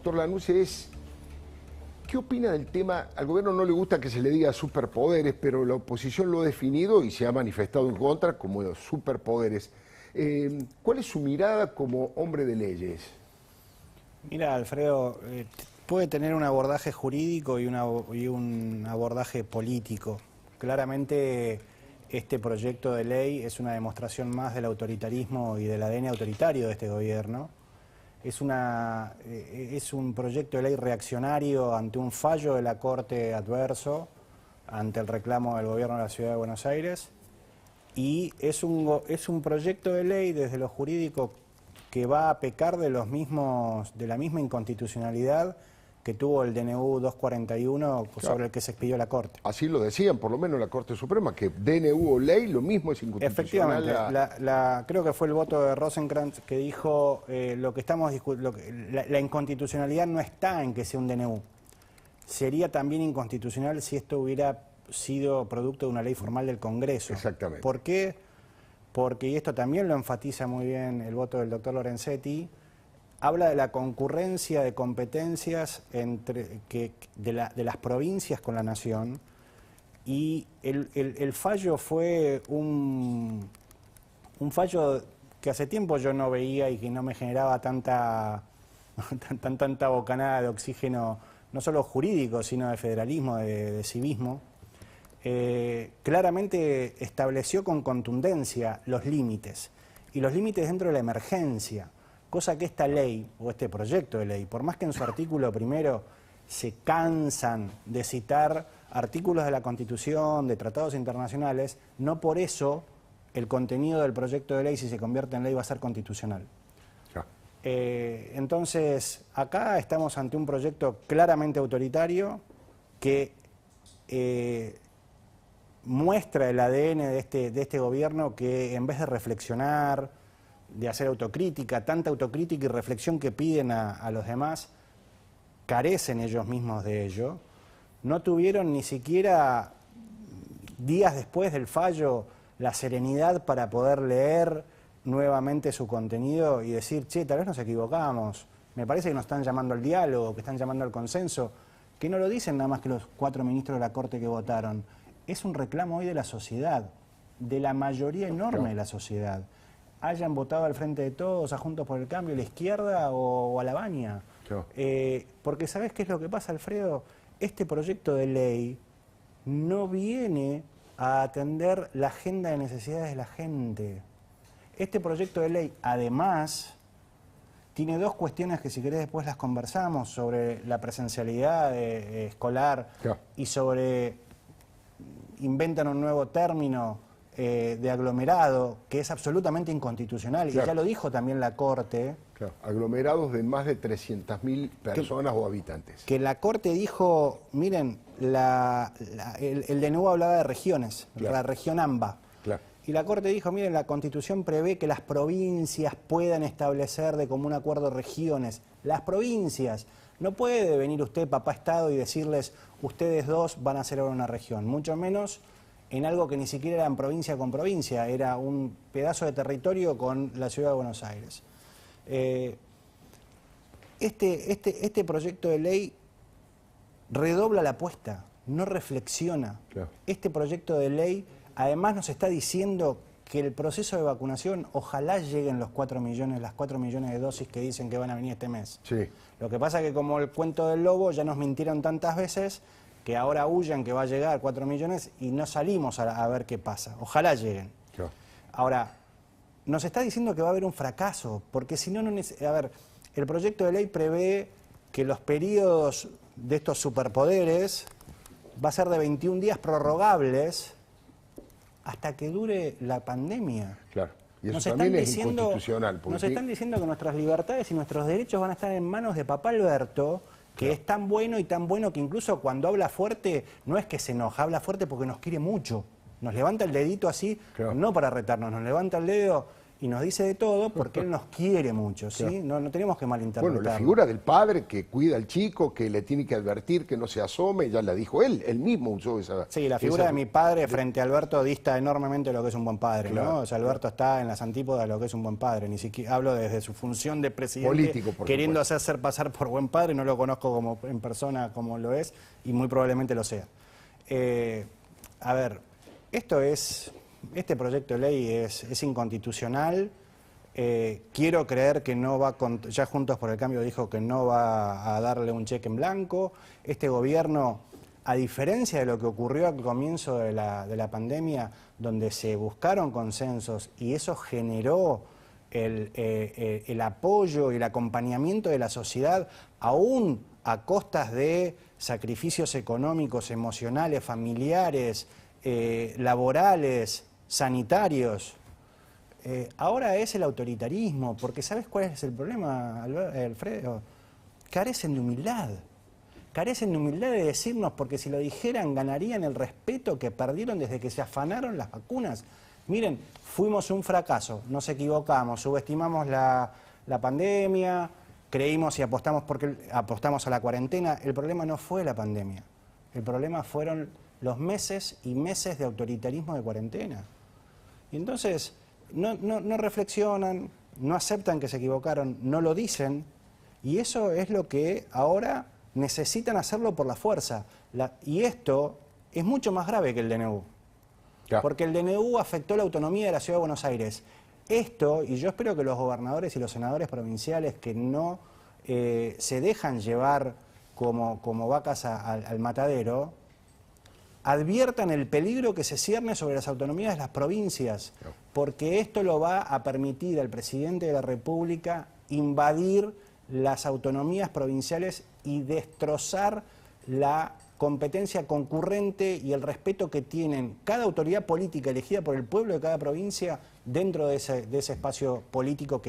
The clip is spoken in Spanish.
doctor Lanús, es ¿qué opina del tema? Al gobierno no le gusta que se le diga superpoderes, pero la oposición lo ha definido y se ha manifestado en contra como los superpoderes. ¿Cuál es su mirada como hombre de leyes? Mira, Alfredo, puede tener un abordaje jurídico y un abordaje político. Claramente este proyecto de ley es una demostración más del autoritarismo y del ADN autoritario de este gobierno. Es un proyecto de ley reaccionario ante un fallo de la Corte adverso, ante el reclamo del gobierno de la Ciudad de Buenos Aires, y es un proyecto de ley desde lo jurídico que va a pecar de la misma inconstitucionalidad que tuvo el DNU 241 sobre el que se expidió la Corte. Así lo decían, por lo menos la Corte Suprema, que DNU o ley, lo mismo es inconstitucional. Efectivamente, creo que fue el voto de Rosenkrantz que dijo la inconstitucionalidad no está en que sea un DNU. Sería también inconstitucional si esto hubiera sido producto de una ley formal del Congreso. Exactamente. ¿Por qué? Porque, y esto también lo enfatiza muy bien el voto del doctor Lorenzetti, habla de la concurrencia de competencias de las provincias con la nación, y el fallo fue un fallo que hace tiempo yo no veía y que no me generaba tanta bocanada de oxígeno, no solo jurídico, sino de federalismo, de civismo. Claramente estableció con contundencia los límites, y los límites dentro de la emergencia, cosa que esta ley, o este proyecto de ley, por más que en su artículo primero se cansan de citar artículos de la Constitución, de tratados internacionales, no por eso el contenido del proyecto de ley, si se convierte en ley, va a ser constitucional. Entonces, acá estamos ante un proyecto claramente autoritario que muestra el ADN de este gobierno, que en vez de reflexionar, de hacer autocrítica, tanta autocrítica y reflexión que piden a los demás, carecen ellos mismos de ello. No tuvieron ni siquiera días después del fallo la serenidad para poder leer nuevamente su contenido y decir, che, tal vez nos equivocamos, me parece que nos están llamando al diálogo, que están llamando al consenso, que no lo dicen nada más que los 4 ministros de la Corte que votaron. Es un reclamo hoy de la sociedad, de la mayoría enorme de la sociedad. Hayan votado al Frente de Todos, a Juntos por el Cambio, a la izquierda o a la Baña. Porque ¿sabés qué es lo que pasa, Alfredo? Este proyecto de ley no viene a atender la agenda de necesidades de la gente. Este proyecto de ley, además, tiene 2 cuestiones que si querés después las conversamos, sobre la presencialidad escolar y sobre, inventan un nuevo término de aglomerado, que es absolutamente inconstitucional, y ya lo dijo también la Corte. Aglomerados de más de 300.000 personas o habitantes. Que la Corte dijo, miren, el DNU hablaba de regiones, la región AMBA. Y la Corte dijo, miren, la Constitución prevé que las provincias puedan establecer de común acuerdo regiones. Las provincias. No puede venir usted, papá Estado, y decirles, ustedes dos van a ser ahora una región. Mucho menos en algo que ni siquiera era en provincia con provincia, era un pedazo de territorio con la Ciudad de Buenos Aires. Este proyecto de ley redobla la apuesta, no reflexiona. Este proyecto de ley además nos está diciendo que el proceso de vacunación, ojalá lleguen las 4 millones de dosis que dicen que van a venir este mes. Lo que pasa es que, como el cuento del lobo, ya nos mintieron tantas veces que ahora huyen que va a llegar 4 millones y no salimos a ver qué pasa. Ojalá lleguen. Ahora, nos está diciendo que va a haber un fracaso, porque si no, a ver, el proyecto de ley prevé que los periodos de estos superpoderes va a ser de 21 días prorrogables hasta que dure la pandemia. Y eso también es inconstitucional. Nos están diciendo que nuestras libertades y nuestros derechos van a estar en manos de papá Alberto, que es tan bueno que incluso cuando habla fuerte, no es que se enoja, habla fuerte porque nos quiere mucho. Nos levanta el dedito así, no para retarnos, nos levanta el dedo y nos dice de todo porque él nos quiere mucho, ¿sí? Claro. No tenemos que malinterpretarlo. Bueno, la figura del padre que cuida al chico, que le tiene que advertir que no se asome, ya la dijo él mismo usó esa... Sí, la figura de mi padre frente a Alberto dista enormemente de lo que es un buen padre, Claro, ¿no? O sea, Alberto está en las antípodas de lo que es un buen padre, ni siquiera hablo desde su función de presidente, político, por queriendo supuesto. hacer pasar por buen padre, no lo conozco como en persona como lo es, y muy probablemente lo sea. A ver, este proyecto de ley es inconstitucional. Quiero creer que no va, ya Juntos por el Cambio dijo que no va a darle un cheque en blanco. Este gobierno, a diferencia de lo que ocurrió al comienzo de la pandemia, donde se buscaron consensos y eso generó el apoyo y el acompañamiento de la sociedad, aún a costas de sacrificios económicos, emocionales, familiares, laborales, sanitarios. Ahora es el autoritarismo, porque ¿sabes cuál es el problema, Alfredo? Carecen de humildad. Carecen de humildad de decirnos, porque si lo dijeran ganarían el respeto que perdieron desde que se afanaron las vacunas. Miren, fuimos un fracaso, nos equivocamos, subestimamos la pandemia, creímos y apostamos a la cuarentena. El problema no fue la pandemia, el problema fueron los meses y meses de autoritarismo de cuarentena. Y entonces... No reflexionan, no aceptan que se equivocaron, no lo dicen, y eso es lo que ahora necesitan hacerlo por la fuerza. Y esto es mucho más grave que el DNU, Ya. porque el DNU afectó la autonomía de la Ciudad de Buenos Aires. Esto, y yo espero que los gobernadores y los senadores provinciales que no se dejan llevar como vacas al matadero, adviertan el peligro que se cierne sobre las autonomías de las provincias, porque esto lo va a permitir al presidente de la República invadir las autonomías provinciales y destrozar la competencia concurrente y el respeto que tienen cada autoridad política elegida por el pueblo de cada provincia dentro de ese espacio político que